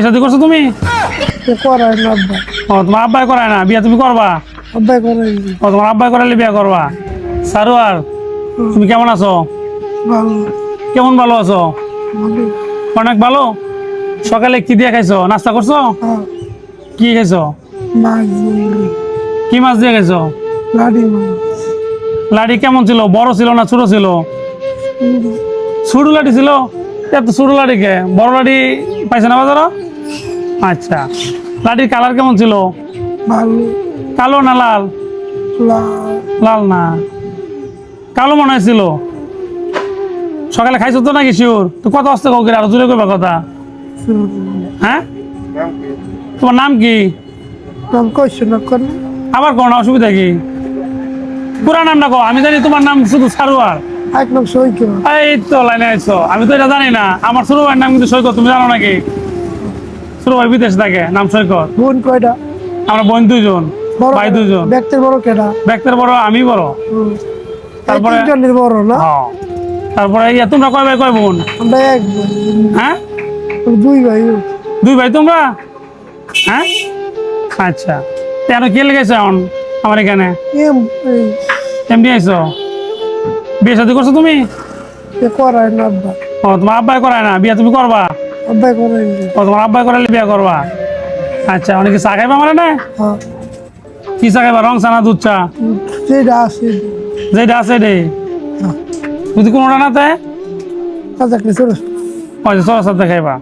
শাদি করছো তুমি? করায় না আব্বা। ও তোমার আব্বাই করায় না, বিয়া তুমি করবা? আব্বাই করাই ও তোমার আব্বাই করাইলে বিয়া করবা। সারোয়ার, তুমি কেমন আছো? ভালো কেমন ভালো আছো? ভালো। অনেক ভালো। সকালে কি দিয়ে খাইছো? নাস্তা করছো? হ্যাঁ, কি খাইছো? মাছ চিংড়ি, কি মাছ দিয়ে খাইছো? লাড়ি মাছ, লাড়ি কেমন ছিল? বড় ছিল না ছোট ছিল? চিংড়ি, ছোট লাড়ি ছিল। এত ছোট লাড়ি কে? বড় লাড়ি পাইছে না বাজার? আচ্ছা, লাড়ির কালার কেমন ছিল? ভালো, কালো না লাল? লাল, লাল না, কালো মনে হয়েছিল। সকালে খাইছো তো নাকি শিওর? তো কত আসতে কাউকে আরো জোরে করবা কথা। হ্যাঁ, তোমার নাম কি? নাম কইছো না করে আবার কোন অসুবিধা কি? পুরা নাম না কো, আমি জানি তোমার নাম শুধু সারোয়ার। এক নাম সৈক্য। এই তো লাইনে আইছো, আমি তো এটা জানি না। আমার ছোট ভাইয়ের নাম কিন্তু সৈকত, তুমি জানো নাকি? ছোট ভাই বিদেশ থাকে, নাম সৈকত। বোন কয়টা? আমরা বোন দুইজন, বড় ভাই দুইজন। ব্যক্তির বড় কেটা? ব্যক্তির বড়, আমি বড়। তারপরে তিনজনের বড় না? হ্যাঁ, তারপরে ইয়া তোমরা কয় ভাই কয় বোন? আমরা এক ভাই, হ্যাঁ, দুই ভাই। দুই ভাই তোমরা? হ্যাঁ, আচ্ছা। কেন কে লেগেছে এখন আমার এখানে? এমনি আইছো? বিয়ে শাদী করছো তুমি? করায় না আব্বা। ও তোমার আব্বাই করায় না, বিয়া তুমি করবা? আব্বাই করাই ও তোমার আব্বাই করাইলে বিয়া করবা। আচ্ছা, অনেকে চা খাইবা মানে না? হ্যাঁ, কি চা খাইবা? রং চা না দুধ চা? যেটা আছে যেটা আছে রে। যদি কোনোটা না তাই কাজাকলে চলে ওই যে সরাসরি খাইবা।